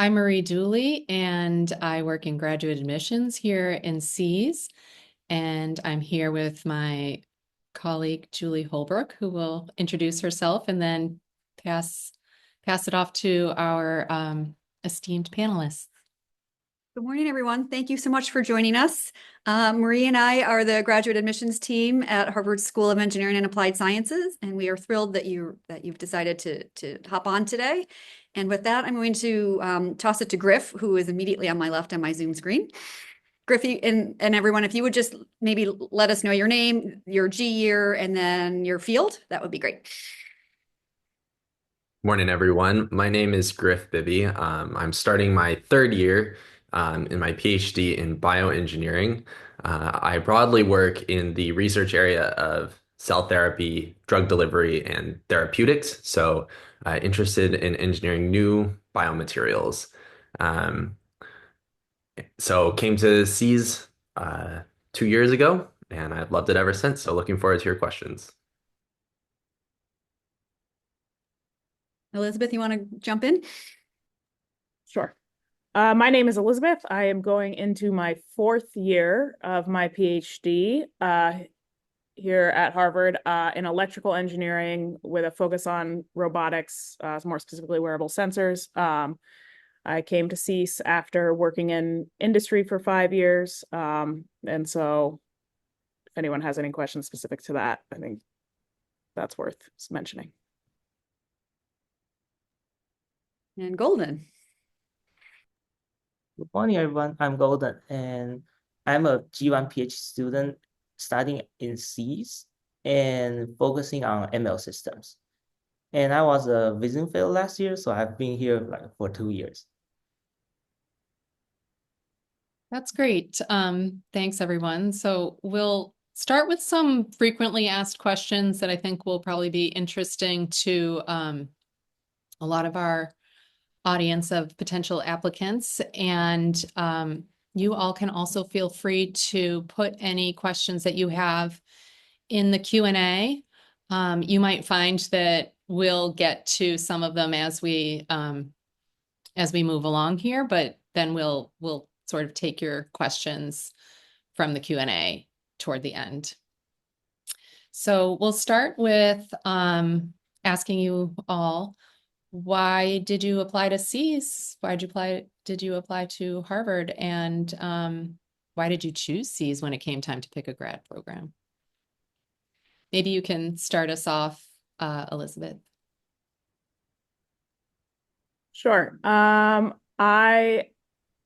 I'm Marie Dooley, and I work in graduate admissions here in C's. And I'm here with my colleague Julie Holbrook, who will introduce herself and then pass pass it off to our esteemed panelists. Good morning, everyone. Thank you so much for joining us. Marie and I are the graduate admissions team at Harvard School of Engineering and Applied Sciences, and we are thrilled that you've decided to hop on today. And with that, I'm going to toss it to Griff, who is immediately on my left on my Zoom screen. Griff, and everyone, if you would just maybe let us know your name, your G year, and then your field, that would be great. Morning, everyone. My name is Griff Bibbey. I'm starting my third year in my PhD in bioengineering. I broadly work in the research area of cell therapy, drug delivery, and therapeutics. So, interested in engineering new biomaterials. Um, so, came to C's 2 years ago, and I've loved it ever since. So, looking forward to your questions. Elizabeth, you want to jump in? Sure. My name is Elizabeth. I am going into my fourth year of my PhD here at Harvard in electrical engineering with a focus on robotics, more specifically wearable sensors. I came to CEAS after working in industry for 5 years. And so if anyone has any questions specific to that, I think that's worth mentioning. And Golden. Good morning, everyone. I'm Golden, and I'm a G1 PhD student studying in C's and focusing on ML systems. And I was a visiting fellow last year, so I've been here for 2 years. That's great. Thanks, everyone. So we'll start with some frequently asked questions that I think will probably be interesting to a lot of our audience of potential applicants. And you all can also feel free to put any questions that you have in the Q&A. You might find that we'll get to some of them as we move along here, but then we'll sort of take your questions from the Q&A toward the end. So we'll start with asking you all, why did you apply to C's? Did you apply to Harvard? And why did you choose C's when it came time to pick a grad program? Maybe you can start us off, Elizabeth. Sure. I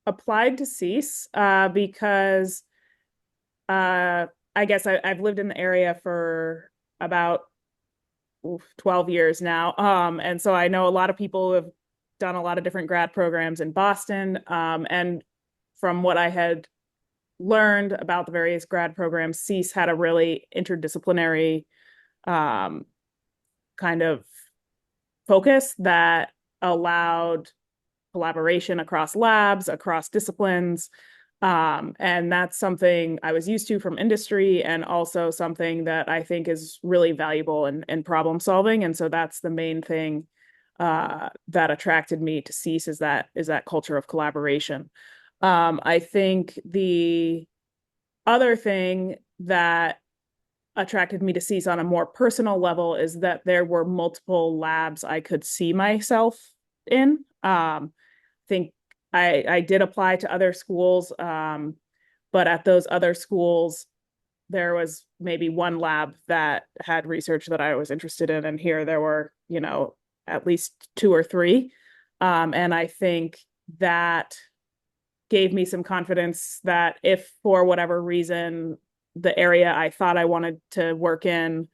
applied to CEAS because I guess I've lived in the area for about 12 years now. And so I know a lot of people who have done a lot of different grad programs in Boston. And from what I had learned about the various grad programs, CEAS had a really interdisciplinary kind of focus that allowed collaboration across labs, across disciplines. And that's something I was used to from industry, and also something that I think is really valuable in problem solving. And so that's the main thing that attracted me to CEAS, is that culture of collaboration. I think the other thing that attracted me to CEAS on a more personal level is that there were multiple labs I could see myself in. I think I did apply to other schools, but at those other schools, there was maybe one lab that had research that I was interested in, and here there were, at least two or three. And I think that gave me some confidence that if for whatever reason the area I thought I wanted to work in,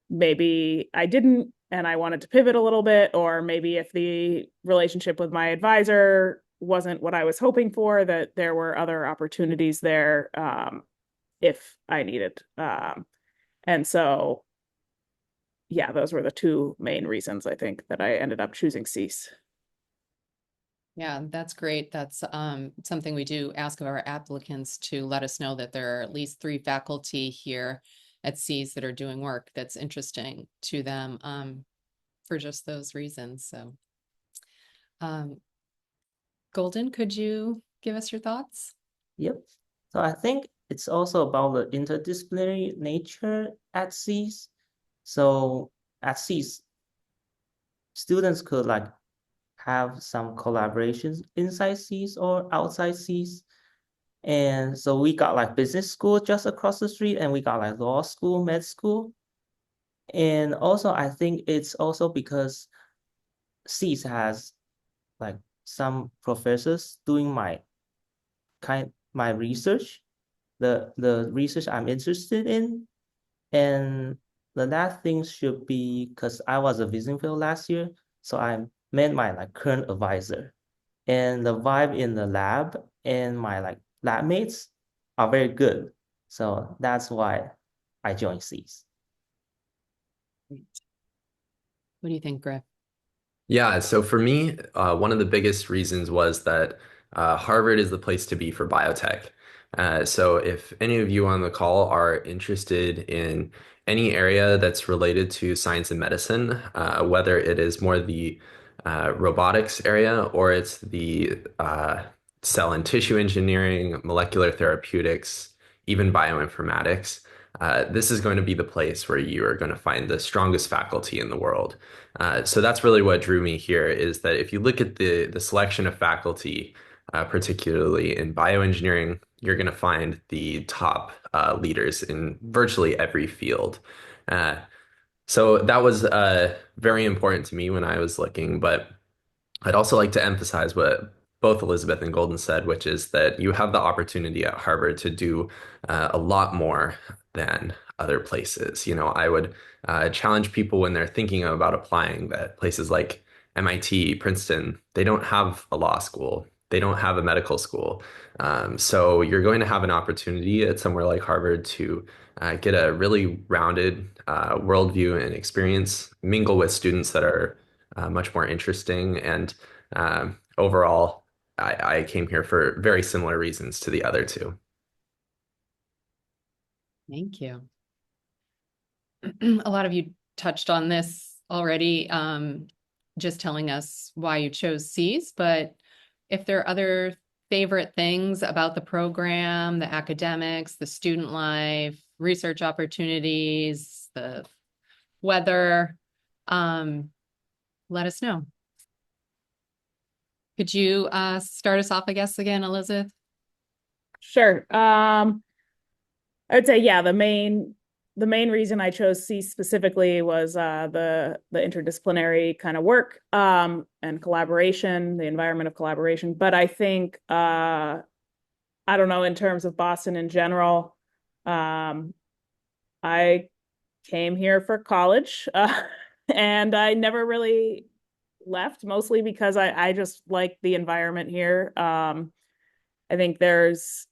maybe I didn't, and I wanted to pivot a little bit, or maybe if the relationship with my advisor wasn't what I was hoping for, that there were other opportunities there if I needed. And so, yeah, those were the two main reasons I think that I ended up choosing CEAS. Yeah, that's great. That's something we do ask of our applicants, to let us know that there are at least 3 faculty here at C's that are doing work that's interesting to them for just those reasons. So Golden, could you give us your thoughts? Yep. So I think it's also about the interdisciplinary nature at SEAS. So at SEAS, students could like have some collaborations inside SEAS or outside SEAS. And so we got like business school just across the street, and we got like law school, med school. And also I think it's also because SEAS has like some professors doing my research, the research I'm interested in. And the last thing should be because I was a visiting fellow last year, so I met my like current advisor, and the vibe in the lab and my like lab mates are very good. So that's why I joined SEAS. What do you think, Griff? Yeah, so for me, one of the biggest reasons was that Harvard is the place to be for biotech. So if any of you on the call are interested in any area that's related to science and medicine, whether it is more the robotics area or it's the cell and tissue engineering, molecular therapeutics, even bioinformatics, this is going to be the place where you are going to find the strongest faculty in the world. So that's really what drew me here is that if you look at the selection of faculty, particularly in bioengineering, you're going to find the top leaders in virtually every field. Uh, so that was very important to me when I was looking, but I'd also like to emphasize what both Elizabeth and Golden said, which is that you have the opportunity at Harvard to do a lot more than other places. You know, I would challenge people when they're thinking about applying that places like MIT, Princeton, they don't have a law school. They don't have a medical school. So you're going to have an opportunity at somewhere like Harvard to get a really rounded worldview and experience, mingle with students that are much more interesting. And overall, I came here for very similar reasons to the other two. Thank you. A lot of you touched on this already, just telling us why you chose C's, but if there are other favorite things about the program, the academics, the student life, research opportunities, the weather, let us know. Could you start us off, I guess, again, Elizabeth? Sure. I'd say, yeah, the main reason I chose C specifically was the interdisciplinary kind of work and collaboration, the environment of collaboration. But I think I don't know, in terms of Boston in general, I came here for college and I never really left, mostly because I just like the environment here. I think there's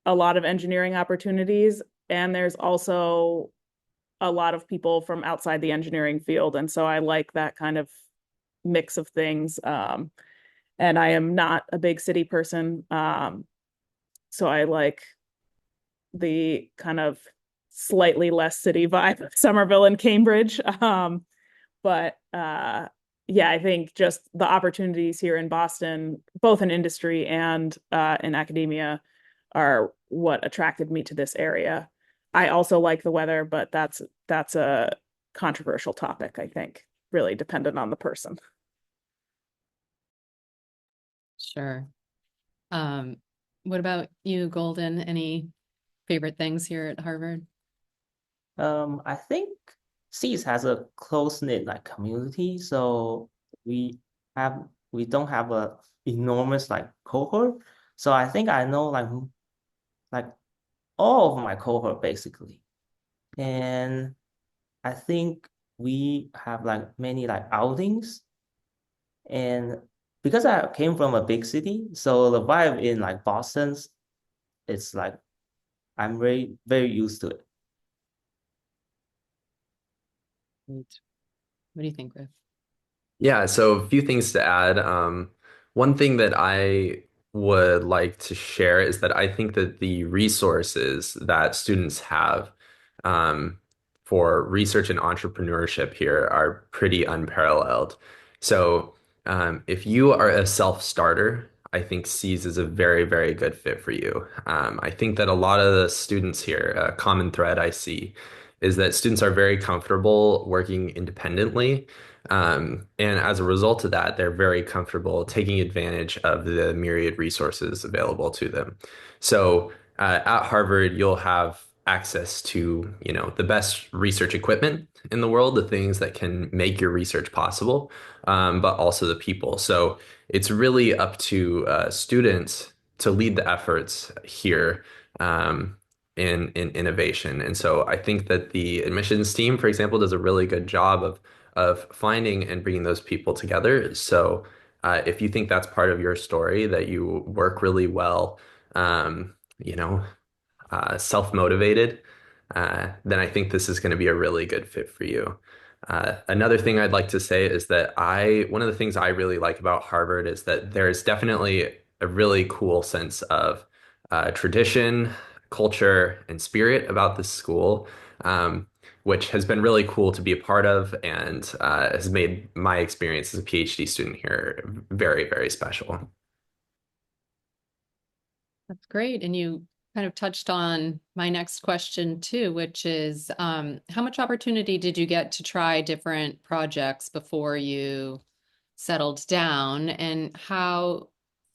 a lot of engineering opportunities, and there's also a lot of people from outside the engineering field. And so I like that kind of mix of things. And I am not a big city person. So I like the kind of slightly less city vibe of Somerville and Cambridge. But yeah, I think just the opportunities here in Boston, both in industry and in academia, are what attracted me to this area. I also like the weather, but that's a controversial topic, I think, really dependent on the person. Sure. What about you, Golden? Any favorite things here at Harvard? I think SEAS has a close-knit like community, so we don't have a enormous like cohort. So I think I know like all of my cohort basically. And I think we have like many like outings. And because I came from a big city, so the vibe in like Boston's, it's like I'm very, very used to it. Great. What do you think, Griff? Yeah, so a few things to add. One thing that I would like to share is that I think that the resources that students have for research and entrepreneurship here are pretty unparalleled. So if you are a self-starter, I think C's is a very, very good fit for you. I think that a lot of the students here, a common thread I see is that students are very comfortable working independently. And as a result of that, they're very comfortable taking advantage of the myriad resources available to them. So at Harvard, you'll have access to, the best research equipment in the world, the things that can make your research possible, but also the people. So it's really up to students to lead the efforts here in innovation. And so I think that the admissions team, for example, does a really good job of finding and bringing those people together. So if you think that's part of your story, that you work really well, you know, self-motivated, then I think this is going to be a really good fit for you. Another thing I'd like to say is that one of the things I really like about Harvard is that there's definitely a really cool sense of tradition, culture, and spirit about this school, which has been really cool to be a part of and has made my experience as a PhD student here very, very special. That's great. And you kind of touched on my next question too, which is how much opportunity did you get to try different projects before you settled down? And how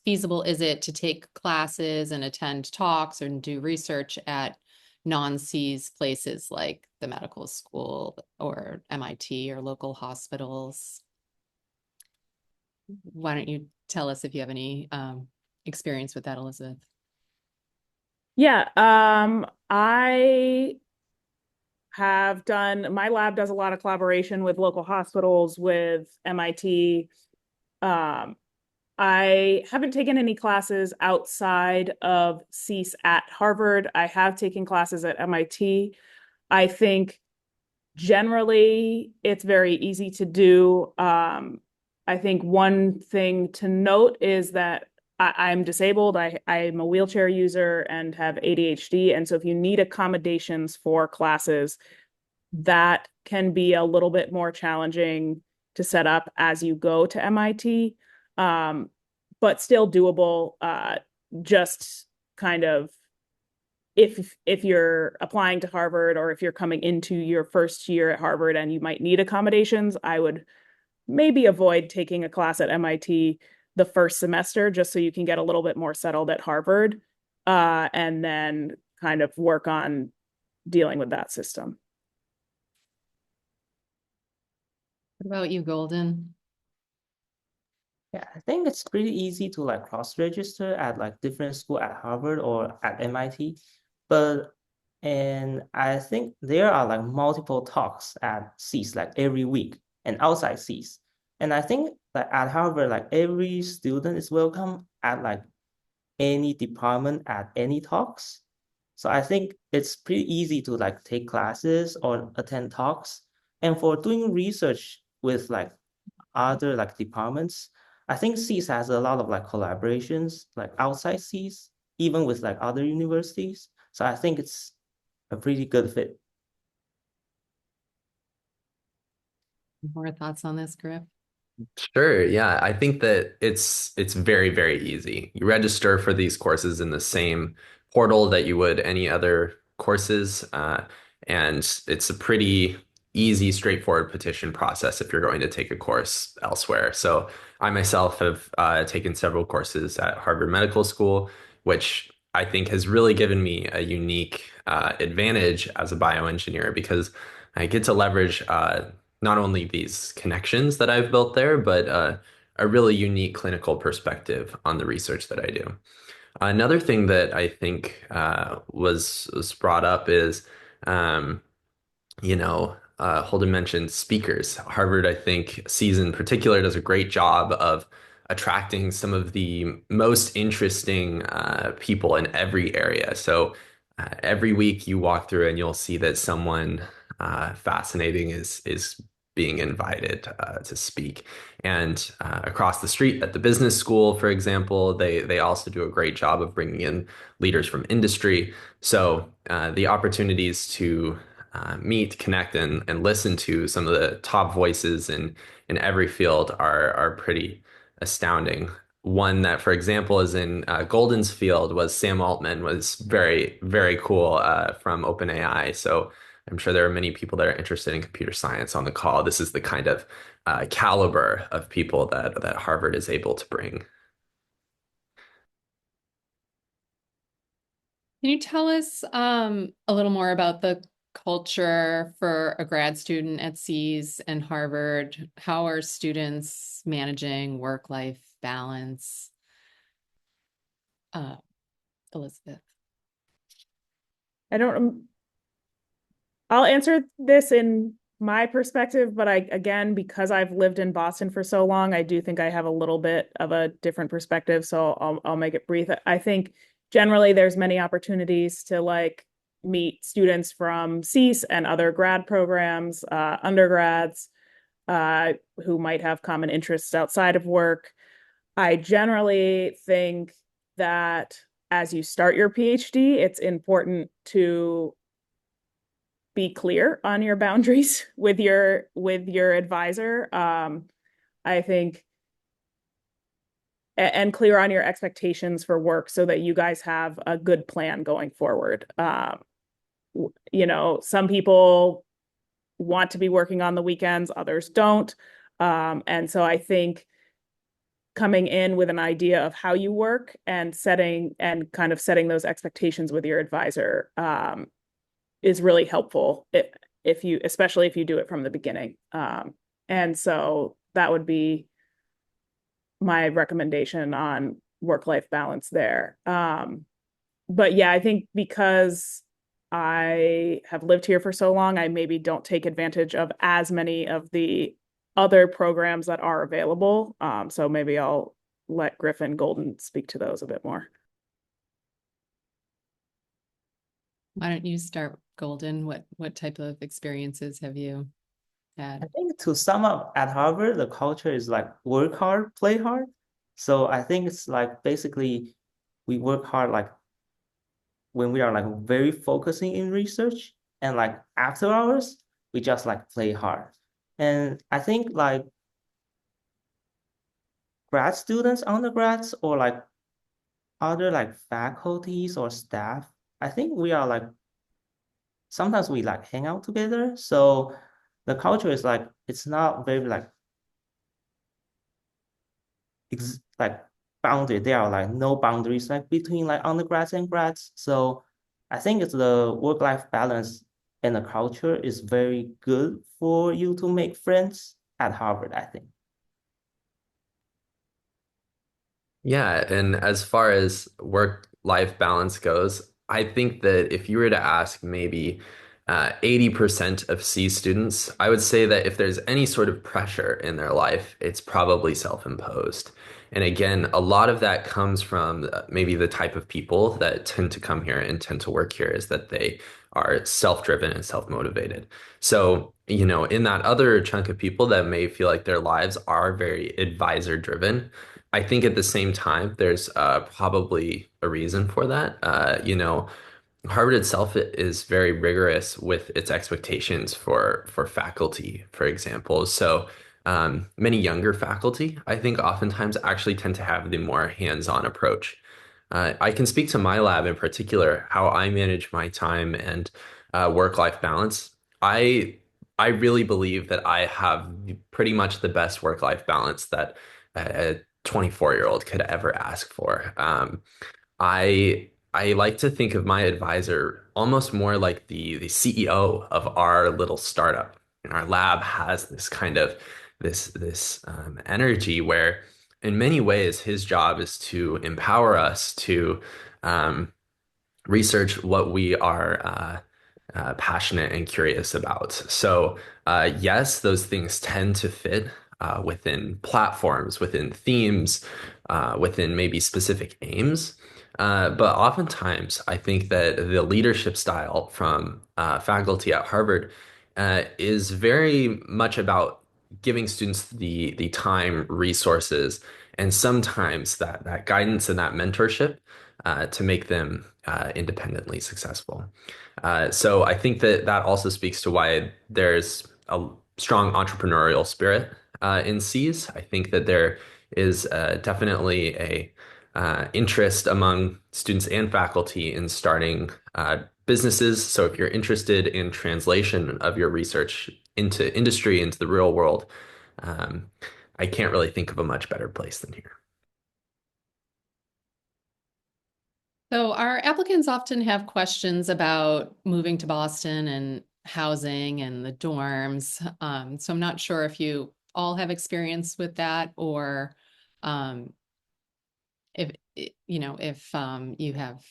feasible is it to take classes and attend talks and do research at non-C's places like the medical school or MIT or local hospitals? Why don't you tell us if you have any experience with that, Elizabeth? Yeah, I have done, my lab does a lot of collaboration with local hospitals, with MIT. I haven't taken any classes outside of CEAS at Harvard. I have taken classes at MIT. I think generally it's very easy to do. I think one thing to note is that I'm disabled. I'm a wheelchair user and have ADHD. And so if you need accommodations for classes, that can be a little bit more challenging to set up as you go to MIT, but still doable. Just kind of if you're applying to Harvard or if you're coming into your first year at Harvard and you might need accommodations, I would maybe avoid taking a class at MIT the first semester just so you can get a little bit more settled at Harvard, and then kind of work on dealing with that system. What about you, Golden? Yeah, I think it's pretty easy to like cross-register at like different school at Harvard or at MIT. And I think there are like multiple talks at CEAS like every week and outside CEAS. And I think that at Harvard, like every student is welcome at like any department at any talks. So I think it's pretty easy to like take classes or attend talks. And for doing research with like other like departments, I think CEAS has a lot of like collaborations like outside CEAS, even with like other universities. So I think it's a pretty good fit. More thoughts on this, Griff? Sure. Yeah. I think that it's very, very easy. You register for these courses in the same portal that you would any other courses. And it's a pretty easy, straightforward petition process if you're going to take a course elsewhere. So I myself have taken several courses at Harvard Medical School, which I think has really given me a unique advantage as a bioengineer because I get to leverage not only these connections that I've built there, but a really unique clinical perspective on the research that I do. Another thing that I think was brought up is, Holden mentioned speakers. Harvard, I think, CEAS in particular does a great job of attracting some of the most interesting people in every area. So every week you walk through and you'll see that someone fascinating is being invited to speak. And across the street at the business school, for example, they also do a great job of bringing in leaders from industry. So the opportunities to meet, connect, and listen to some of the top voices in every field are pretty astounding. one that, for example, is in Golden's field was Sam Altman was very, very cool from OpenAI. So I'm sure there are many people that are interested in computer science on the call. This is the kind of caliber of people that Harvard is able to bring. Can you tell us a little more about the culture for a grad student at SEAS and Harvard? How are students managing work-life balance? Elizabeth. I don't, I'll answer this in my perspective, but again, because I've lived in Boston for so long, I do think I have a little bit of a different perspective. So I'll make it brief. I think generally there's many opportunities to like meet students from SEAS and other grad programs, undergrads, who might have common interests outside of work. I generally think that as you start your PhD, it's important to be clear on your boundaries with your advisor. I think and clear on your expectations for work so that you guys have a good plan going forward. You know, some people want to be working on the weekends, others don't. And so I think coming in with an idea of how you work and setting those expectations with your advisor is really helpful especially if you do it from the beginning. And so that would be my recommendation on work-life balance there. But yeah, I think because I have lived here for so long, I maybe don't take advantage of as many of the other programs that are available. So maybe I'll let Griff and Golden speak to those a bit more. Why don't you start, Golden? What type of experiences have you had? I think to sum up at Harvard, the culture is like work hard, play hard. So I think it's like basically we work hard like when we are like very focusing in research, and like after hours, we just like play hard. And I think like grad students, undergrads, or like other like faculties or staff, I think we are like sometimes we like hang out together. So the culture is like it's not very like like bounded. There are like no boundaries like between like undergrads and grads. So I think it's the work-life balance and the culture is very good for you to make friends at Harvard, I think. Yeah, and as far as work-life balance goes, I think that if you were to ask maybe 80% of C students, I would say that if there's any sort of pressure in their life, it's probably self-imposed. And again, a lot of that comes from maybe the type of people that tend to come here and tend to work here is that they are self-driven and self-motivated. So, you know, in that other chunk of people that may feel like their lives are very advisor-driven, I think at the same time, there's probably a reason for that. You know, Harvard itself is very rigorous with its expectations for faculty, for example. So many younger faculty, I think, oftentimes actually tend to have the more hands-on approach. I can speak to my lab in particular, how I manage my time and work-life balance. I I really believe that I have pretty much the best work-life balance that a 24-year-old could ever ask for. I like to think of my advisor almost more like the CEO of our little startup. And our lab has this kind of this energy where, in many ways, his job is to empower us to um, research what we are passionate and curious about. So, yes, those things tend to fit within platforms, within themes, within maybe specific aims. But oftentimes, I think that the leadership style from faculty at Harvard is very much about giving students the time, resources, and sometimes that guidance and that mentorship to make them independently successful. So I think that that also speaks to why there's a strong entrepreneurial spirit in Cs. I think that there is definitely a interest among students and faculty in starting businesses. So if you're interested in translation of your research into industry, into the real world, um, I can't really think of a much better place than here. So our applicants often have questions about moving to Boston and housing and the dorms. So I'm not sure if you all have experience with that, or if you have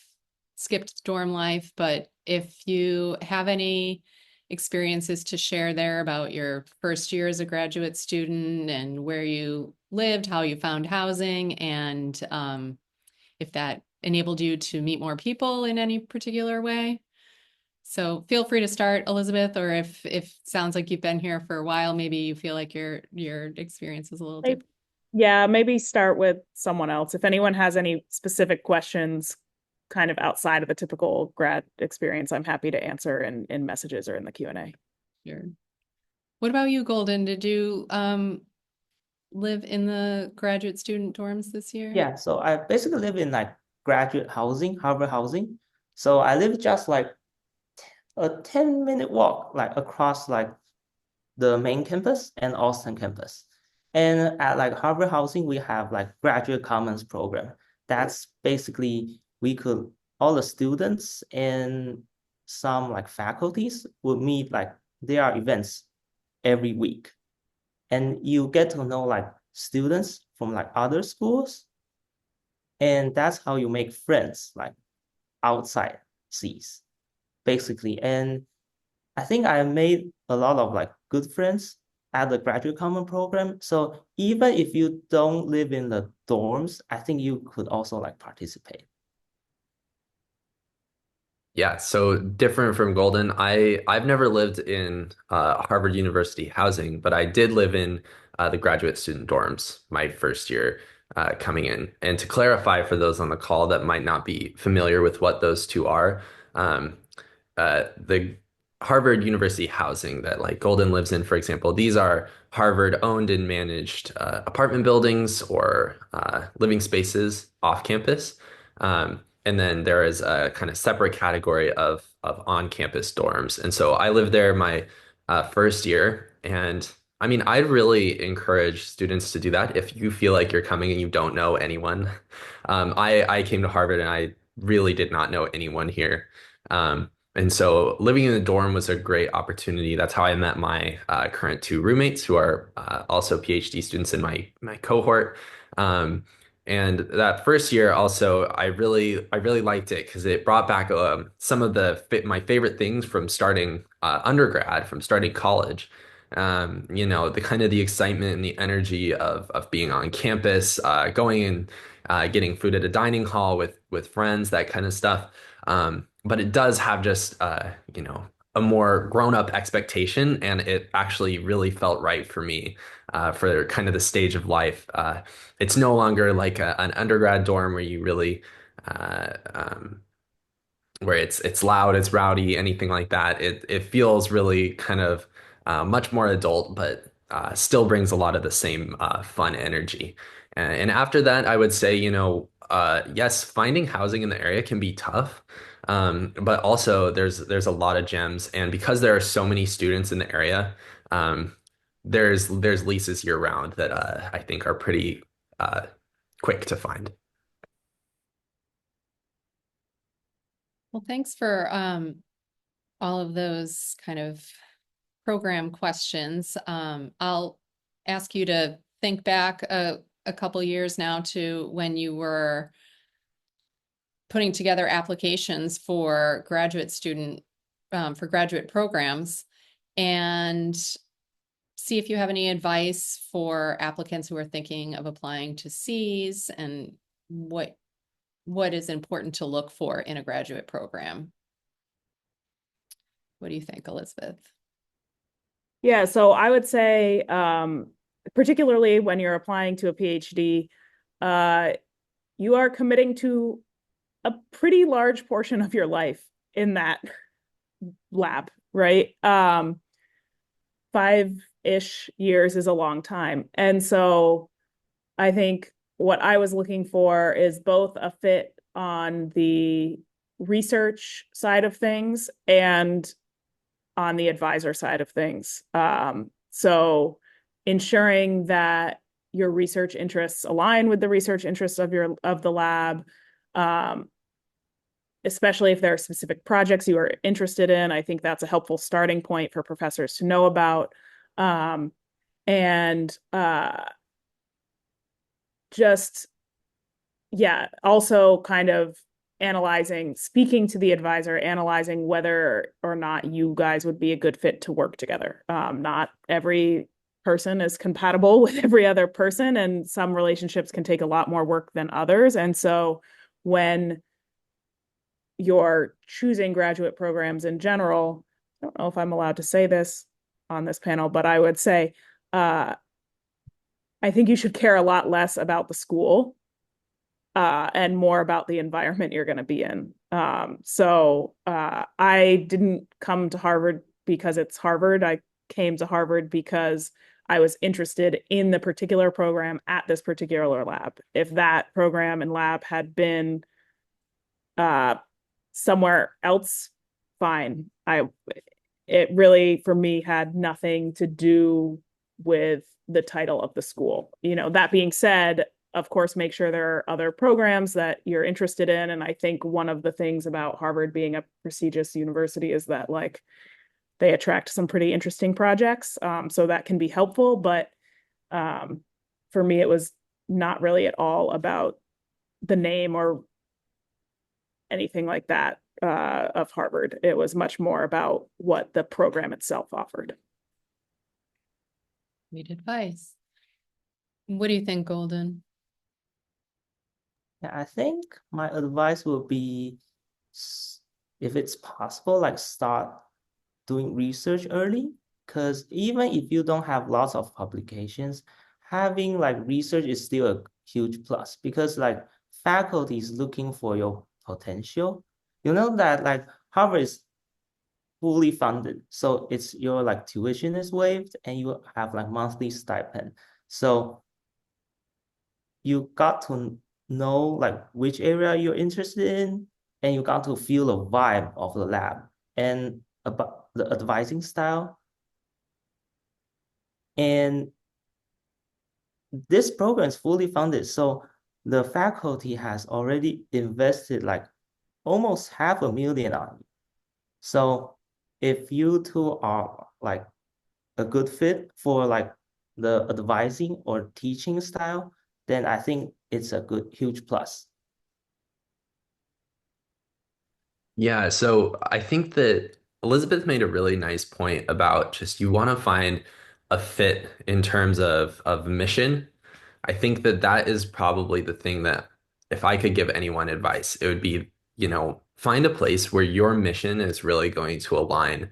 skipped dorm life, but if you have any experiences to share there about your first year as a graduate student and where you lived, how you found housing, and if that enabled you to meet more people in any particular way. So feel free to start, Elizabeth, or if sounds like you've been here for a while, maybe you feel like your experience is a little different. Yeah, maybe start with someone else. If anyone has any specific questions kind of outside of the typical grad experience, I'm happy to answer in messages or in the Q&A. Sure. What about you, Golden? Did you live in the graduate student dorms this year? Yeah, so I basically live in like graduate housing, Harvard housing. So I live just like a 10-minute walk like across like the main campus and Austin campus. And at like Harvard housing, we have like graduate commons program. That's basically all the students and some like faculties would meet like there are events every week. And you get to know like students from like other schools. And that's how you make friends like outside Cs, basically. And I think I made a lot of like good friends at the graduate common program. So even if you don't live in the dorms, I think you could also like participate. Yeah, so different from Golden. I've never lived in Harvard University housing, but I did live in the graduate student dorms my first year coming in. And to clarify for those on the call that might not be familiar with what those two are, um, the Harvard University housing that like Golden lives in, for example, these are Harvard owned and managed apartment buildings or living spaces off campus. And then there is a kind of separate category of on-campus dorms. And so I lived there my first year. And I mean, I'd really encourage students to do that if you feel like you're coming and you don't know anyone. I came to Harvard and I really did not know anyone here. And so living in the dorm was a great opportunity. That's how I met my current two roommates who are also PhD students in my cohort. And that first year also, I really liked it because it brought back some of my favorite things from starting undergrad, from starting college. The kind of the excitement and the energy of being on campus, going and getting food at a dining hall with friends, that kind of stuff. But it does have just a more grown-up expectation, and it actually really felt right for me for kind of the stage of life. It's no longer like an undergrad dorm where you really where it's loud, it's rowdy, anything like that. It feels really kind of much more adult, but still brings a lot of the same fun energy. And after that, I would say, yes, finding housing in the area can be tough. But also there's a lot of gems, and because there are so many students in the area, there's leases year round that I think are pretty quick to find. Well, thanks for all of those kind of program questions. I'll ask you to think back a couple years now to when you were putting together applications for graduate programs, and see if you have any advice for applicants who are thinking of applying to Cs, and what is important to look for in a graduate program. What do you think, Elizabeth? Yeah, so I would say, particularly when you're applying to a PhD, you are committing to a pretty large portion of your life in that lab, right? 5 ish years is a long time. And so I think what I was looking for is both a fit on the research side of things and on the advisor side of things. So ensuring that your research interests align with the research interests of the lab, especially if there are specific projects you are interested in. I think that's a helpful starting point for professors to know about. And just, yeah, also kind of speaking to the advisor, analyzing whether or not you guys would be a good fit to work together. Not every person is compatible with every other person, and some relationships can take a lot more work than others. And so when you're choosing graduate programs in general, I don't know if I'm allowed to say this on this panel, but I would say, I think you should care a lot less about the school and more about the environment you're going to be in. So I didn't come to Harvard because it's Harvard. I came to Harvard because I was interested in the particular program at this particular lab. If that program and lab had been somewhere else, fine. It really, for me, had nothing to do with the title of the school. That being said, of course, make sure there are other programs that you're interested in. And I think one of the things about Harvard being a prestigious university is that they attract some pretty interesting projects. So that can be helpful. But for me, it was not really at all about the name or anything like that of Harvard. It was much more about what the program itself offered. Great advice. What do you think, Golden? Yeah, I think my advice would be, if it's possible, start doing research early. Because even if you don't have lots of publications, having research is still a huge plus, because faculty is looking for your potential. You know that Harvard is fully funded, so it's your tuition is waived and you have monthly stipend. So you got to know which area you're interested in, and you got to feel the vibe of the lab and about the advising style. And this program is fully funded, so the faculty has already invested almost $500,000 on you. So if you two are a good fit for the advising or teaching style, then I think it's a huge plus. Yeah, so I think that Elizabeth made a really nice point about just you want to find a fit in terms of mission. I think that that is probably the thing that if I could give anyone advice, it would be, find a place where your mission is really going to align.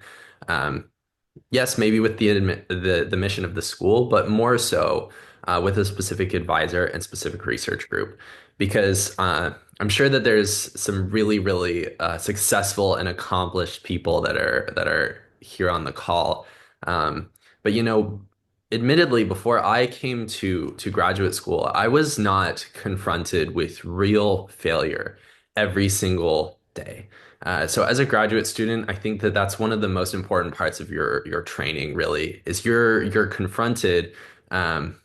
Yes, maybe with the mission of the school, but more so with a specific advisor and specific research group, because I'm sure that there's some really, really successful and accomplished people that are here on the call. But admittedly, before I came to graduate school, I was not confronted with real failure every single day. So as a graduate student, I think that that's one of the most important parts of your training, really, is you're confronted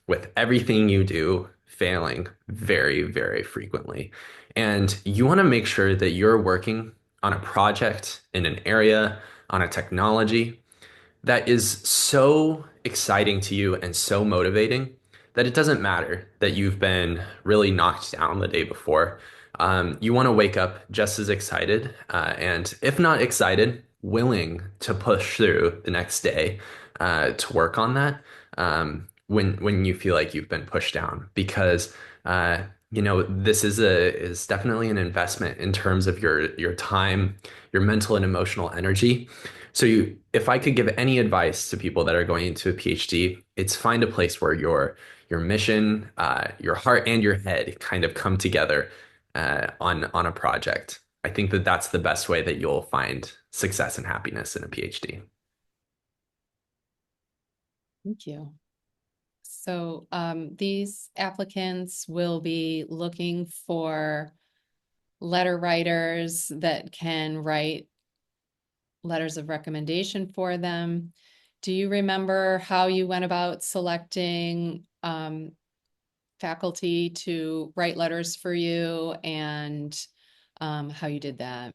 with everything you do failing very, very frequently. And you want to make sure that you're working on a project in an area, on a technology that is so exciting to you and so motivating that it doesn't matter that you've been really knocked down the day before. You want to wake up just as excited, and if not excited, willing to push through the next day to work on that when you feel like you've been pushed down, because this is definitely an investment in terms of your time, your mental and emotional energy. So if I could give any advice to people that are going into a PhD, it's find a place where your mission, your heart and your head kind of come together on a project. I think that that's the best way that you'll find success and happiness in a PhD. Thank you. So these applicants will be looking for letter writers that can write letters of recommendation for them. Do you remember how you went about selecting faculty to write letters for you and how you did that?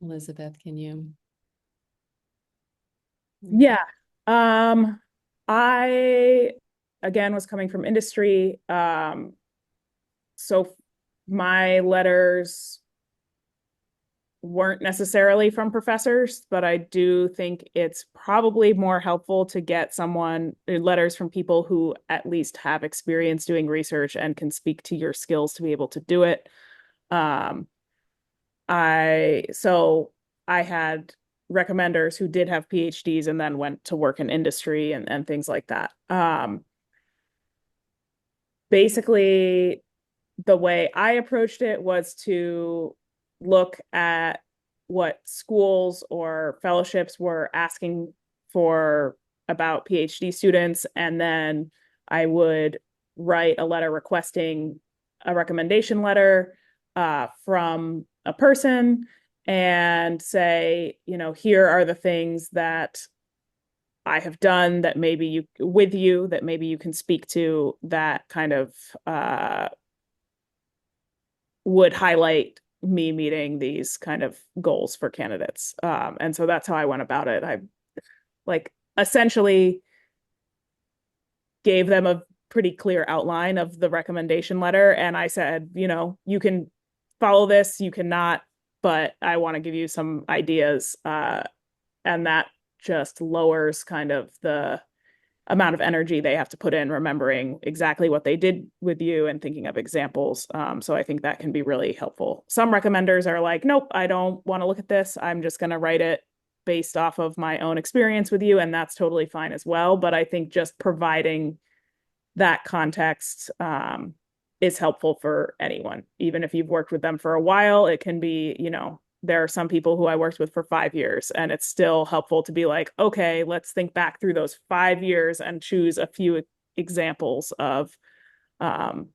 Elizabeth, can you? Yeah. I again was coming from industry. So my letters weren't necessarily from professors, but I do think it's probably more helpful to get letters from people who at least have experience doing research and can speak to your skills to be able to do it. I had recommenders who did have PhDs and then went to work in industry and things like that. Basically, the way I approached it was to look at what schools or fellowships were asking for about PhD students, and then I would write a letter requesting a recommendation letter from a person and say, here are the things that I have done that maybe you can speak to that kind of would highlight me meeting these kind of goals for candidates. And so that's how I went about it. I essentially gave them a pretty clear outline of the recommendation letter. And I said, you can follow this, you cannot, but I want to give you some ideas. And that just lowers kind of the amount of energy they have to put in remembering exactly what they did with you and thinking of examples. So I think that can be really helpful. Some recommenders are like, nope, I don't want to look at this. I'm just going to write it based off of my own experience with you. And that's totally fine as well. But I think just providing that context is helpful for anyone. Even if you've worked with them for a while, it can be, there are some people who I worked with for 5 years, and it's still helpful to be like, okay, let's think back through those 5 years and choose a few examples of kind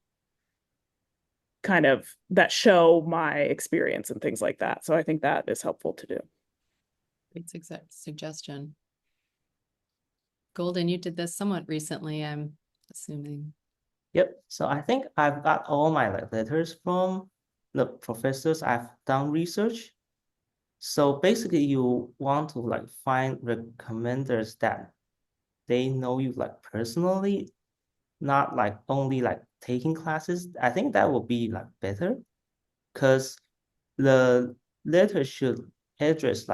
of that show my experience and things like that. So I think that is helpful to do. Great suggestion. Golden, you did this somewhat recently, I'm assuming. Yep. So I think I've got all my letters from the professors I've done research. So basically, you want to find recommenders that they know you personally, not only taking classes. I think that would be better, because the letter should address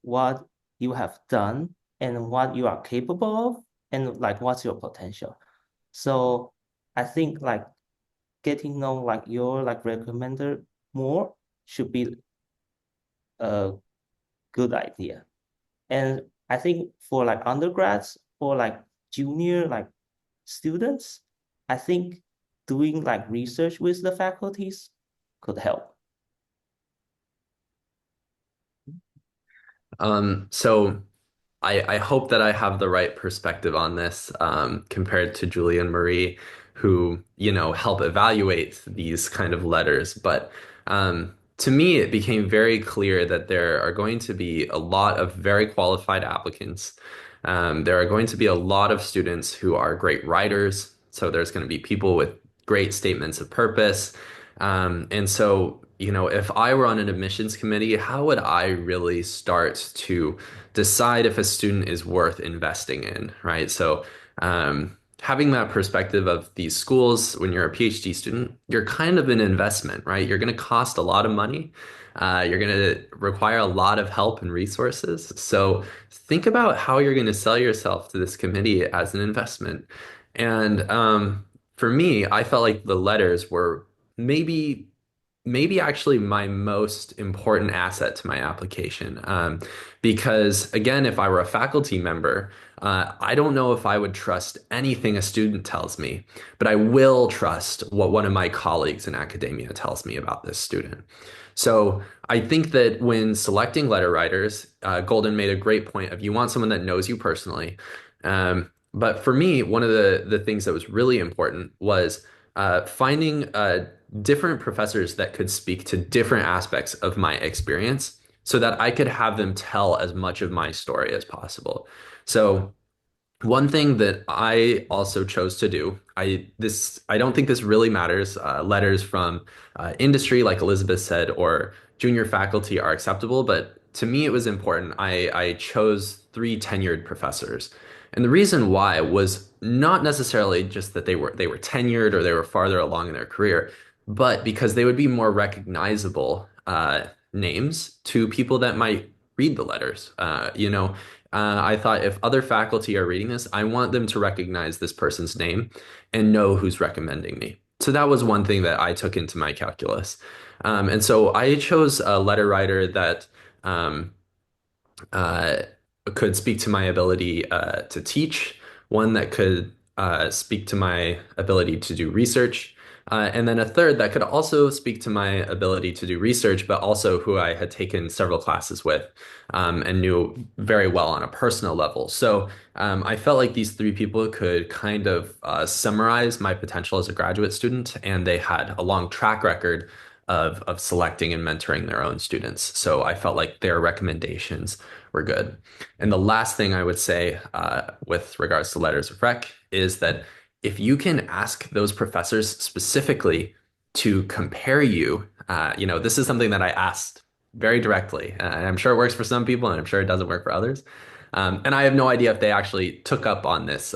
what you have done and what you are capable of and what's your potential. So I think getting to know your recommender more should be a good idea. And I think for undergrads or junior students, I think doing research with the faculties could help. So I hope that I have the right perspective on this compared to Julie and Marie, who, help evaluate these kind of letters. But to me, it became very clear that there are going to be a lot of very qualified applicants. There are going to be a lot of students who are great writers. So there's going to be people with great statements of purpose. And so, if I were on an admissions committee, how would I really start to decide if a student is worth investing in, right? So, having that perspective of these schools, when you're a PhD student, you're kind of an investment, right? You're going to cost a lot of money. You're going to require a lot of help and resources. So think about how you're going to sell yourself to this committee as an investment. And for me, I felt like the letters were maybe maybe actually my most important asset to my application. Because again, if I were a faculty member, I don't know if I would trust anything a student tells me, but I will trust what one of my colleagues in academia tells me about this student. So I think that when selecting letter writers, Golden made a great point of you want someone that knows you personally. But for me, one of the things that was really important was finding different professors that could speak to different aspects of my experience so that I could have them tell as much of my story as possible. So one thing that I also chose to do, I don't think this really matters. Letters from industry, like Elizabeth said, or junior faculty are acceptable, but to me it was important. I chose three tenured professors, and the reason why was not necessarily just that they were tenured or they were farther along in their career, but because they would be more recognizable names to people that might read the letters. I thought if other faculty are reading this, I want them to recognize this person's name and know who's recommending me. So that was one thing that I took into my calculus. And so I chose a letter writer that um, uh, could speak to my ability to teach, one that could speak to my ability to do research, and then a third that could also speak to my ability to do research, but also who I had taken several classes with and knew very well on a personal level. So I felt like these three people could kind of summarize my potential as a graduate student, and they had a long track record of selecting and mentoring their own students. So I felt like their recommendations were good. And the last thing I would say with regards to letters of rec is that if you can ask those professors specifically to compare you, this is something that I asked very directly. And I'm sure it works for some people, and I'm sure it doesn't work for others. And I have no idea if they actually took up on this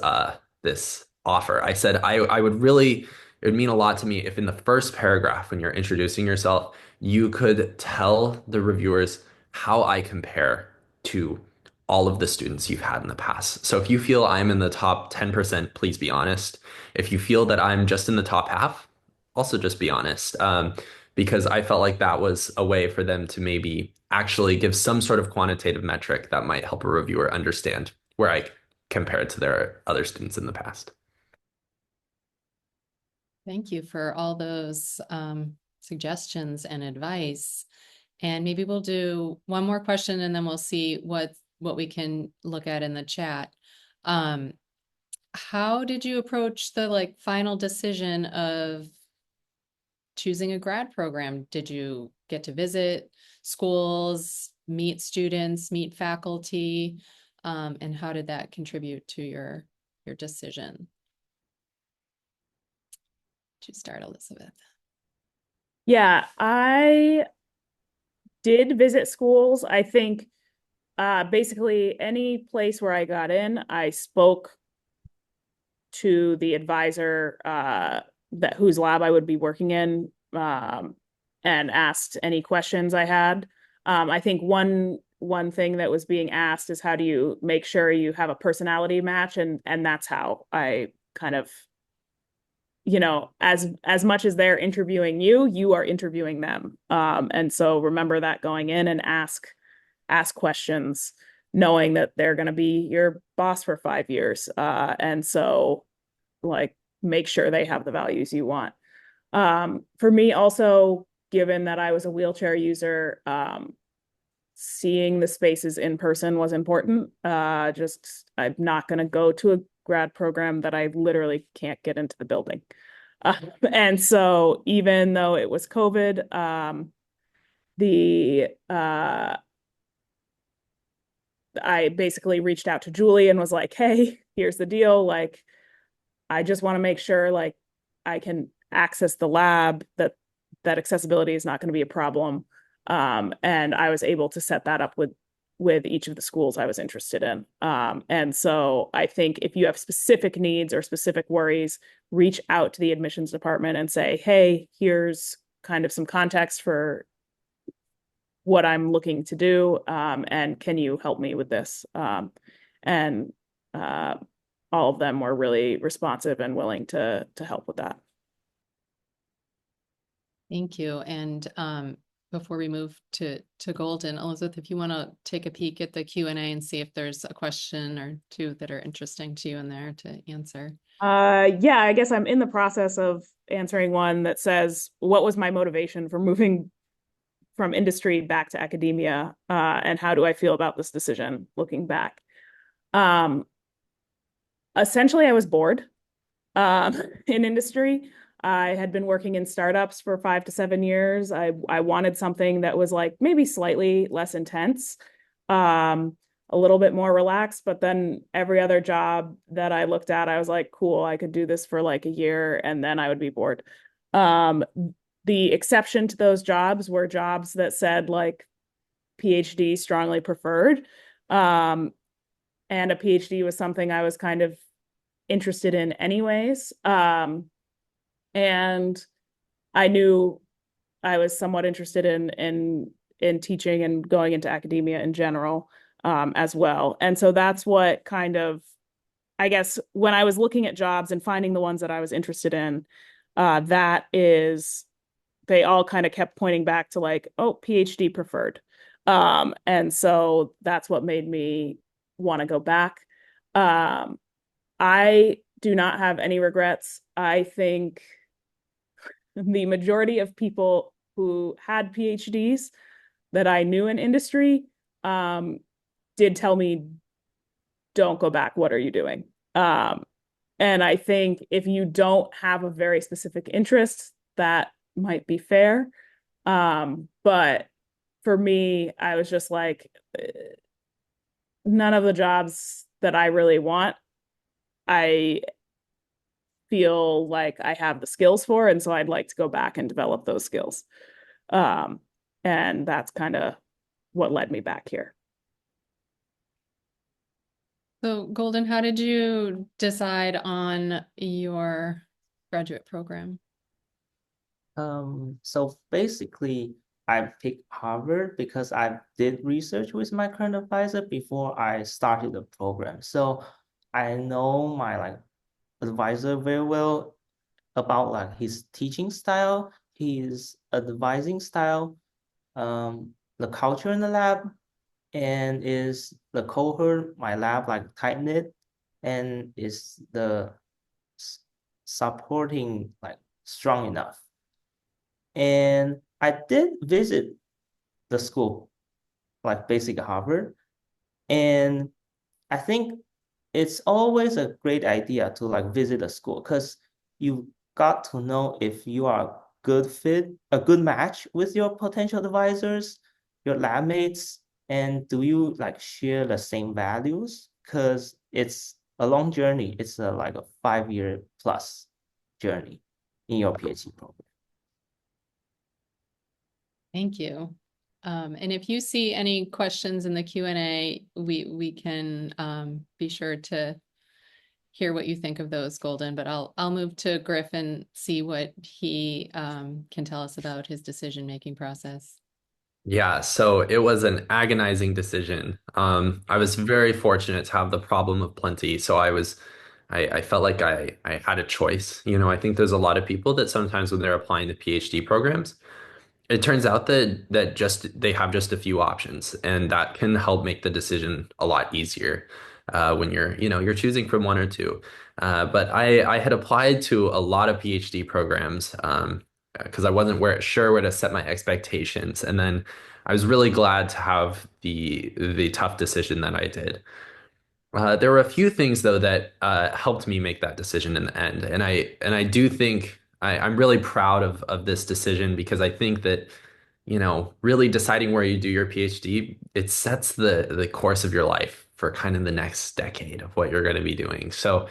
offer. I said I would really, it would mean a lot to me if in the first paragraph, when you're introducing yourself, you could tell the reviewers how I compare to all of the students you've had in the past. So if you feel I'm in the top 10%, please be honest. If you feel that I'm just in the top half, also just be honest. Because I felt like that was a way for them to maybe actually give some sort of quantitative metric that might help a reviewer understand where I compared to their other students in the past. Thank you for all those suggestions and advice. And maybe we'll do one more question and then we'll see what we can look at in the chat. How did you approach the final decision of choosing a grad program? Did you get to visit schools, meet students, meet faculty? And how did that contribute to your decision? To start, Elizabeth. Yeah, I did visit schools. I think basically any place where I got in, I spoke to the advisor whose lab I would be working in and asked any questions I had. I think one thing that was being asked is how do you make sure you have a personality match, and that's how I kind of, as much as they're interviewing you, you are interviewing them. And so remember that going in, and ask questions, knowing that they're going to be your boss for 5 years. And so make sure they have the values you want. For me also, given that I was a wheelchair user, seeing the spaces in person was important. I'm not going to go to a grad program that I literally can't get into the building. And so even though it was COVID, I basically reached out to Julie and was like, hey, here's the deal. I just want to make sure I can access the lab, that accessibility is not going to be a problem. And I was able to set that up with each of the schools I was interested in. And so I think if you have specific needs or specific worries, reach out to the admissions department and say, hey, here's kind of some context for what I'm looking to do. And can you help me with this? And all of them were really responsive and willing to help with that. Thank you. And before we move to Golden, Elizabeth, if you want to take a peek at the Q&A and see if there's a question or two that are interesting to you in there to answer. Yeah, I guess I'm in the process of answering one that says, what was my motivation for moving from industry back to academia? And how do I feel about this decision looking back? Essentially, I was bored in industry. I had been working in startups for 5 to 7 years. I wanted something that was like maybe slightly less intense, a little bit more relaxed. But then every other job that I looked at, I was like, cool, I could do this for like a year and then I would be bored. The exception to those jobs were jobs that said like PhD strongly preferred. And a PhD was something I was kind of interested in anyways. And I knew I was somewhat interested in teaching and going into academia in general, as well. And so that's what kind of, I guess, when I was looking at jobs and finding the ones that I was interested in, they all kind of kept pointing back to like, oh, PhD preferred. And so that's what made me want to go back. I do not have any regrets. I think the majority of people who had PhDs that I knew in industry did tell me, don't go back. What are you doing? And I think if you don't have a very specific interest, that might be fair. But for me, I was just like, none of the jobs that I really want, I feel like I have the skills for, and so I'd like to go back and develop those skills. And that's kind of what led me back here. So Golden, how did you decide on your graduate program? So basically, I picked Harvard because I did research with my current advisor before I started the program. So I know my like advisor very well about like his teaching style, his advising style, the culture in the lab, and is the cohort, my lab like tight knit, and is the supporting like strong enough. And I did visit the school, like basic Harvard, and I think it's always a great idea to like visit a school because you got to know if you are a good fit, a good match with your potential advisors, your lab mates, and do you like share the same values? Because it's a long journey. It's like a 5 year plus journey in your PhD program. Thank you. And if you see any questions in the Q&A, we can be sure to hear what you think of those, Golden, but I'll move to Griff and see what he can tell us about his decision-making process. Yeah, so it was an agonizing decision. I was very fortunate to have the problem of plenty. So I felt like I had a choice. I think there's a lot of people that sometimes when they're applying to PhD programs, it turns out that just they have just a few options, and that can help make the decision a lot easier when you're choosing from one or two. But I had applied to a lot of PhD programs because I wasn't sure where to set my expectations, and then I was really glad to have the tough decision that I did. There were a few things though that helped me make that decision in the end, and I do think I'm really proud of this decision because I think that really deciding where you do your PhD, it sets the course of your life for kind of the next decade of what you're going to be doing. So,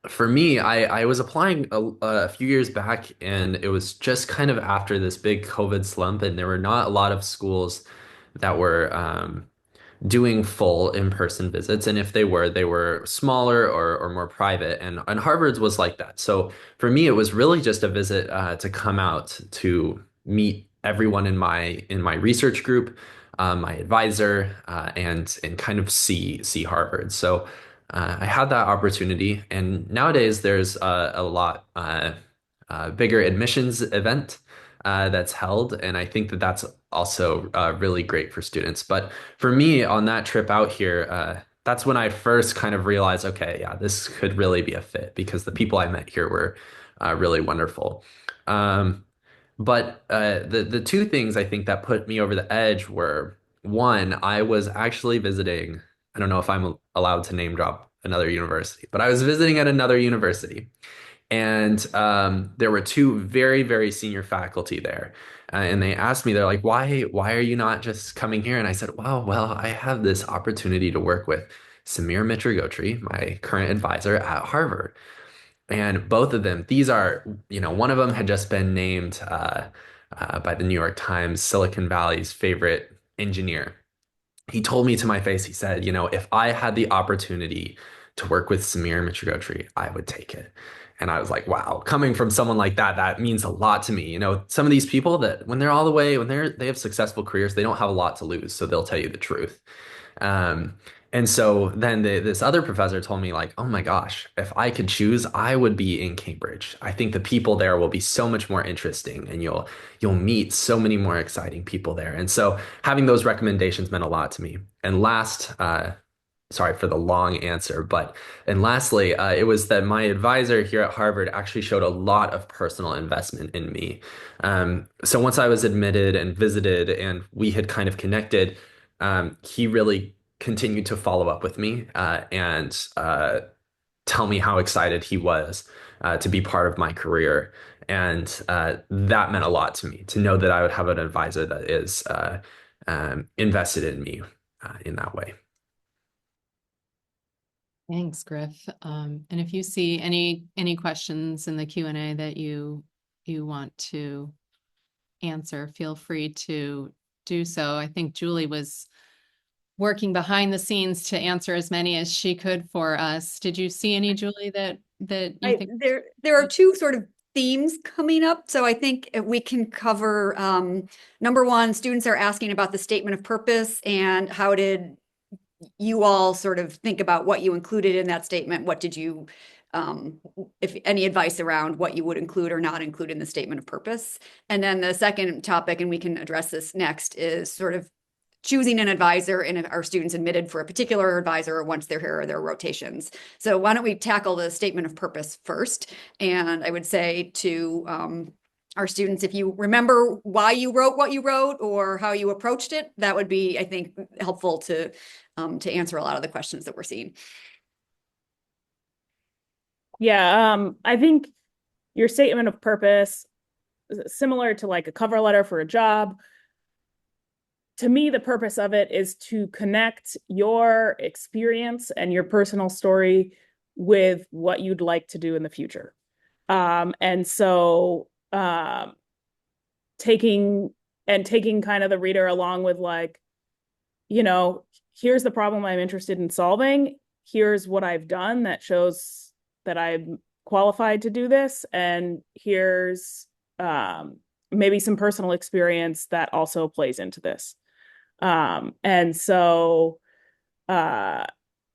for me, I was applying a few years back, and it was just kind of after this big COVID slump, and there were not a lot of schools that were doing full in-person visits, and if they were smaller or more private, and Harvard's was like that. So for me, it was really just a visit to come out to meet everyone in my research group, my advisor, and kind of see Harvard. So I had that opportunity, and nowadays there's a lot bigger admissions event that's held, and I think that that's also really great for students. But for me, on that trip out here, that's when I first kind of realized, okay, yeah, this could really be a fit because the people I met here were really wonderful. Um, but the two things I think that put me over the edge were one, I was actually visiting. I don't know if I'm allowed to name drop another university, but I was visiting at another university, and there were two very, very senior faculty there. And they asked me, they're like, why are you not just coming here? And I said, well, I have this opportunity to work with Samir Mitragotri, my current advisor at Harvard. And both of them, these are, one of them had just been named by the New York Times Silicon Valley's favorite engineer. He told me to my face, he said, if I had the opportunity to work with Samir Mitragotri, I would take it. And I was like, wow, coming from someone like that, that means a lot to me. Some of these people that when they're all the way, when they have successful careers, they don't have a lot to lose. So they'll tell you the truth. Um, and so then this other professor told me like, oh my gosh, if I could choose, I would be in Cambridge. I think the people there will be so much more interesting, and you'll meet so many more exciting people there. And so having those recommendations meant a lot to me. And sorry for the long answer, and lastly, it was that my advisor here at Harvard actually showed a lot of personal investment in me. So once I was admitted and visited and we had kind of connected, he really continued to follow up with me and tell me how excited he was to be part of my career. And that meant a lot to me to know that I would have an advisor that is invested in me in that way. Thanks, Griff. And if you see any questions in the Q&A that you want to answer, feel free to do so. I think Julie was working behind the scenes to answer as many as she could for us. Did you see any, Julie, that you think? There are two sort of themes coming up. So I think we can cover, number one, students are asking about the statement of purpose and how did you all sort of think about what you included in that statement? What did you, if any advice around what you would include or not include in the statement of purpose? And then the second topic, and we can address this next, is sort of choosing an advisor and our students admitted for a particular advisor once they're here or their rotations. So why don't we tackle the statement of purpose first? And I would say to our students, if you remember why you wrote what you wrote or how you approached it, that would be, I think, helpful to answer a lot of the questions that we're seeing. Yeah, I think your statement of purpose, similar to like a cover letter for a job, to me, the purpose of it is to connect your experience and your personal story with what you'd like to do in the future. And so taking kind of the reader along with like, here's the problem I'm interested in solving. Here's what I've done that shows that I'm qualified to do this. And here's maybe some personal experience that also plays into this. And so, yeah,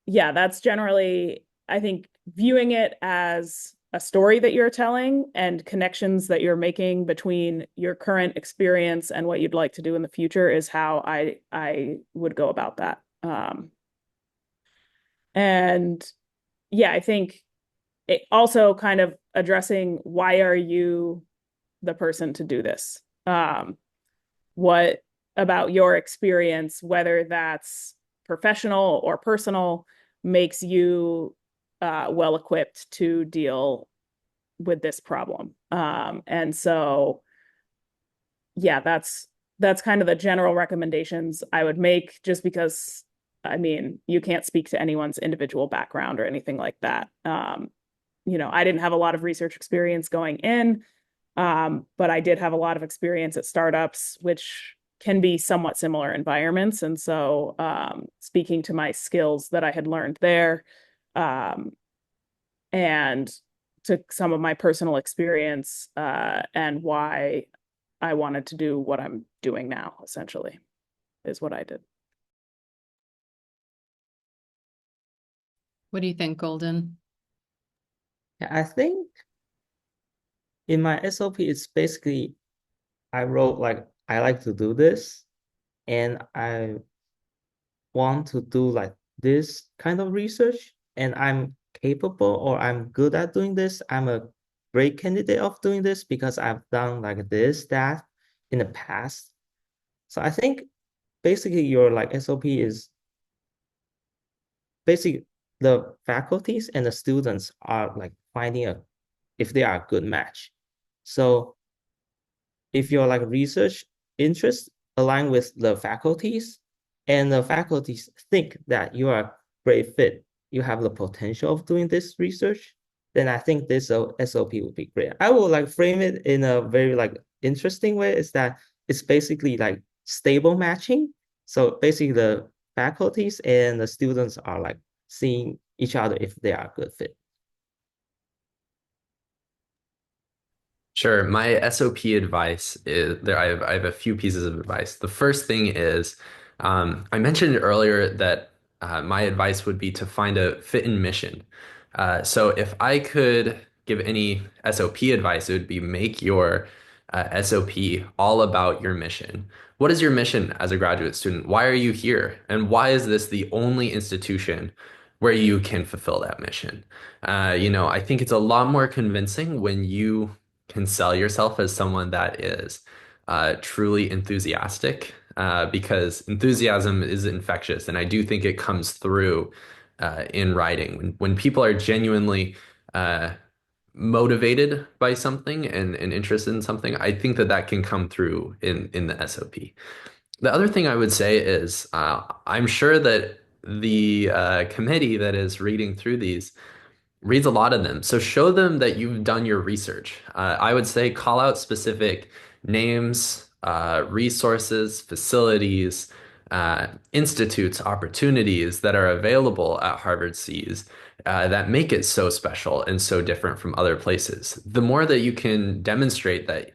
that's generally, I think, viewing it as a story that you're telling and connections that you're making between your current experience and what you'd like to do in the future is how I would go about that. And yeah, I think it also kind of addressing why are you the person to do this? What about your experience, whether that's professional or personal, makes you well equipped to deal with this problem. And so, yeah, that's kind of the general recommendations I would make, just because, I mean, you can't speak to anyone's individual background or anything like that. I didn't have a lot of research experience going in, but I did have a lot of experience at startups, which can be somewhat similar environments. And so speaking to my skills that I had learned there, and to some of my personal experience and why I wanted to do what I'm doing now, essentially, is what I did. What do you think, Golden? I think in my SOP, it's basically, I wrote like, I like to do this and I want to do like this kind of research and I'm capable or I'm good at doing this. I'm a great candidate of doing this because I've done like this, that in the past. So I think basically your like SOP is basically the faculties and the students are like finding if they are a good match. So if your like research interests align with the faculties and the faculties think that you are a great fit, you have the potential of doing this research, then I think this SOP would be great. I will like frame it in a very like interesting way, is that it's basically like stable matching. So basically the faculties and the students are like seeing each other if they are a good fit. Sure. My SOP advice is there. I have a few pieces of advice. The first thing is, I mentioned earlier that my advice would be to find a fit in mission. So if I could give any SOP advice, it would be make your SOP all about your mission. What is your mission as a graduate student? Why are you here? And why is this the only institution where you can fulfill that mission? I think it's a lot more convincing when you can sell yourself as someone that is truly enthusiastic, because enthusiasm is infectious, and I do think it comes through in writing when people are genuinely motivated by something and interested in something. I think that can come through in the SOP. The other thing I would say is I'm sure that the committee that is reading through these reads a lot of them. So show them that you've done your research. I would say call out specific names, resources, facilities, institutes, opportunities that are available at Harvard Seas that make it so special and so different from other places. The more that you can demonstrate that,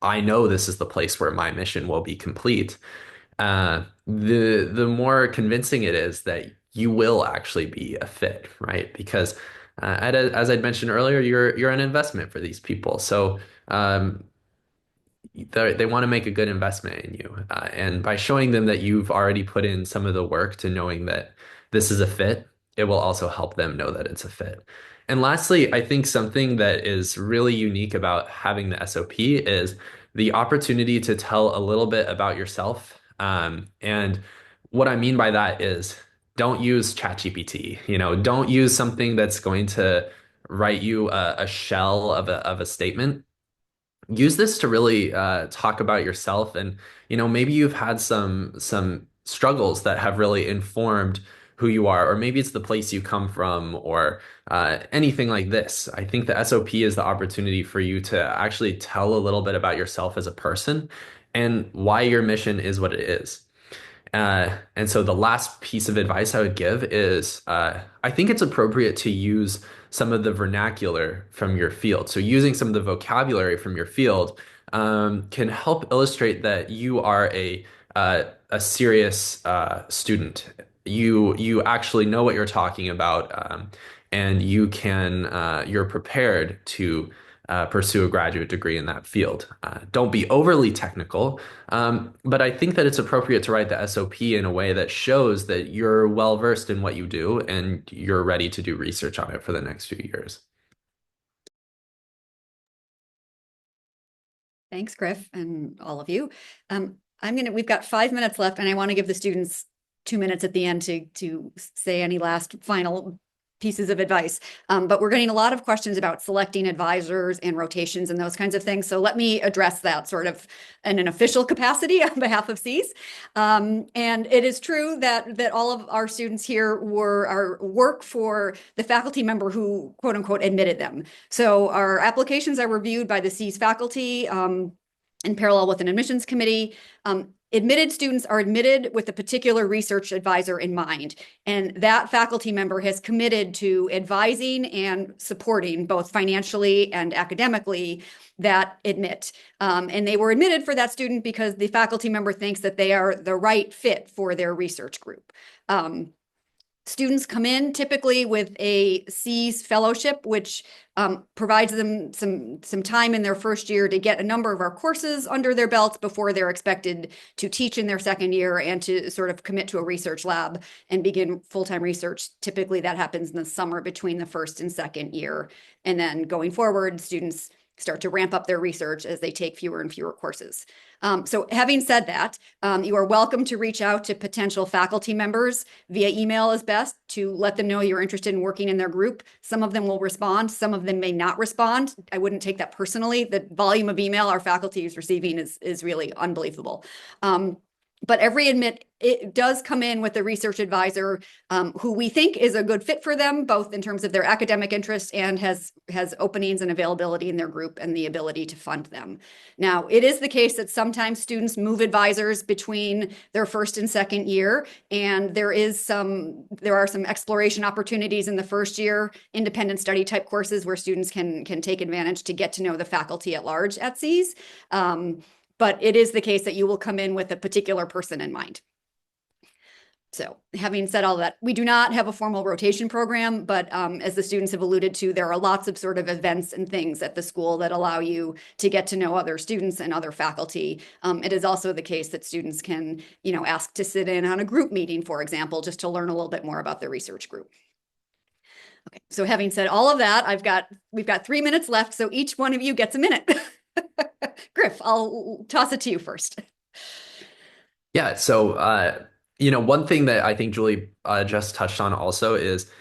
I know this is the place where my mission will be complete, the more convincing it is that you will actually be a fit, right? Because as I'd mentioned earlier, you're an investment for these people, so they want to make a good investment in you, and by showing them that you've already put in some of the work to knowing that this is a fit, it will also help them know that it's a fit. And lastly, I think something that is really unique about having the SOP is the opportunity to tell a little bit about yourself. And what I mean by that is don't use ChatGPT, don't use something that's going to write you a shell of a statement. Use this to really talk about yourself, and maybe you've had some struggles that have really informed who you are, or maybe it's the place you come from, or anything like this. I think the SOP is the opportunity for you to actually tell a little bit about yourself as a person and why your mission is what it is. And so the last piece of advice I would give is I think it's appropriate to use some of the vernacular from your field. So using some of the vocabulary from your field can help illustrate that you are a serious student. You actually know what you're talking about, and you're prepared to pursue a graduate degree in that field. Don't be overly technical, but I think that it's appropriate to write the SOP in a way that shows that you're well versed in what you do and you're ready to do research on it for the next few years. Thanks, Griff, and all of you. We've got 5 minutes left, and I want to give the students 2 minutes at the end to say any last final pieces of advice. But we're getting a lot of questions about selecting advisors and rotations and those kinds of things. So let me address that sort of in an official capacity on behalf of SEAS. And it is true that all of our students here work for the faculty member who, quote unquote, admitted them. So our applications are reviewed by the SEAS faculty in parallel with an admissions committee. Admitted students are admitted with a particular research advisor in mind, and that faculty member has committed to advising and supporting both financially and academically that admit. And they were admitted for that student because the faculty member thinks that they are the right fit for their research group. Students come in typically with a C's fellowship, which provides them some time in their first year to get a number of our courses under their belts before they're expected to teach in their second year and to sort of commit to a research lab and begin full-time research. Typically that happens in the summer between the first and second year. And then going forward, students start to ramp up their research as they take fewer and fewer courses. So having said that, you are welcome to reach out to potential faculty members via email is best to let them know you're interested in working in their group. Some of them will respond, some of them may not respond. I wouldn't take that personally. The volume of email our faculty is receiving is really unbelievable. But every admit, it does come in with a research advisor who we think is a good fit for them, both in terms of their academic interests and has openings and availability in their group and the ability to fund them. Now, it is the case that sometimes students move advisors between their first and second year, and there are some exploration opportunities in the first year, independent study type courses where students can take advantage to get to know the faculty at large at C's. But it is the case that you will come in with a particular person in mind. So having said all that, we do not have a formal rotation program, but as the students have alluded to, there are lots of sort of events and things at the school that allow you to get to know other students and other faculty. It is also the case that students can, ask to sit in on a group meeting, for example, just to learn a little bit more about their research group. Okay, so having said all of that, we've got 3 minutes left, so each one of you gets a minute. Griff, I'll toss it to you first. Yeah. So, one thing that I think Julie just touched on also is,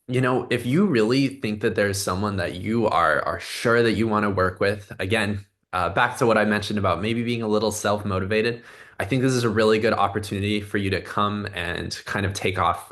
if you really think that there's someone that you are sure that you want to work with, again, back to what I mentioned about maybe being a little self-motivated, I think this is a really good opportunity for you to come and kind of take off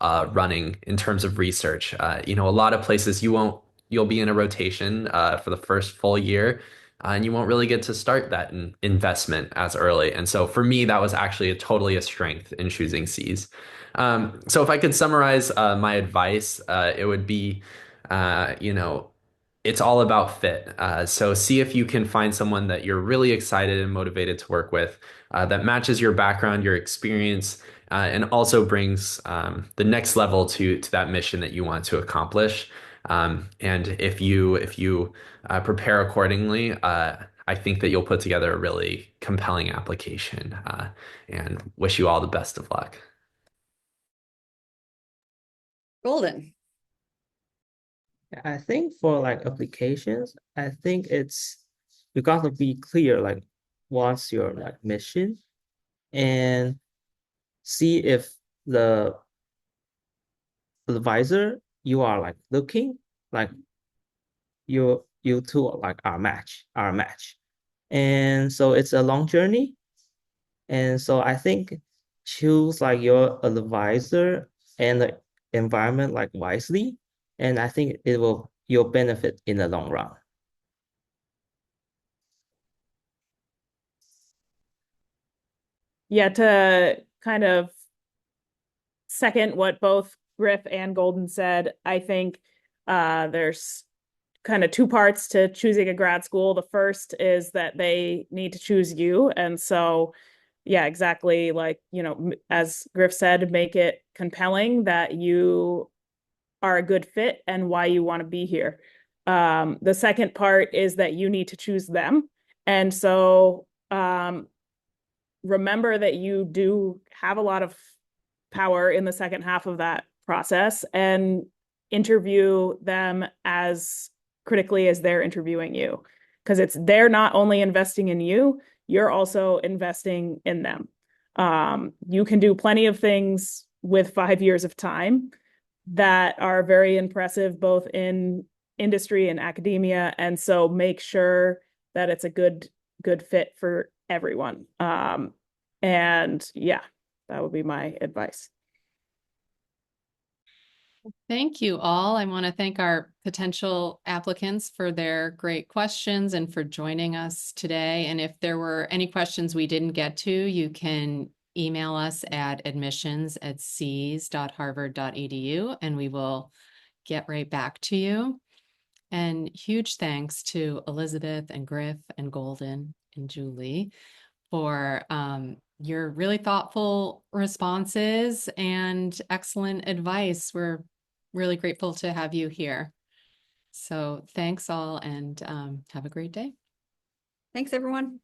running in terms of research. A lot of places you'll be in a rotation for the first full year. And you won't really get to start that investment as early. And so for me, that was actually totally a strength in choosing C's. So if I could summarize my advice, it would be, it's all about fit. So see if you can find someone that you're really excited and motivated to work with, that matches your background, your experience, and also brings the next level to that mission that you want to accomplish. And if you prepare accordingly, I think that you'll put together a really compelling application, and wish you all the best of luck. Golden. I think for like applications, I think you got to be clear, like what's your like mission, and see if the advisor you are like looking like you two like are match. And so it's a long journey. And so I think choose like your advisor and the environment like wisely. And I think you'll benefit in the long run. Yeah, to kind of second what both Griff and Golden said, I think there's kind of two parts to choosing a grad school. The first is that they need to choose you. And so, yeah, exactly. Like, as Griff said, make it compelling that you are a good fit and why you want to be here. The second part is that you need to choose them. And so remember that you do have a lot of power in the second half of that process, and interview them as critically as they're interviewing you, because they're not only investing in you, you're also investing in them. You can do plenty of things with 5 years of time that are very impressive, both in industry and academia. And so make sure that it's a good fit for everyone. And yeah, that would be my advice. Thank you all. I want to thank our potential applicants for their great questions and for joining us today. And if there were any questions we didn't get to, you can email us at admissions@cs.harvard.edu and we will get right back to you. And huge thanks to Elizabeth and Griff and Golden and Julie for your really thoughtful responses and excellent advice. We're really grateful to have you here. So thanks all, and have a great day. Thanks, everyone.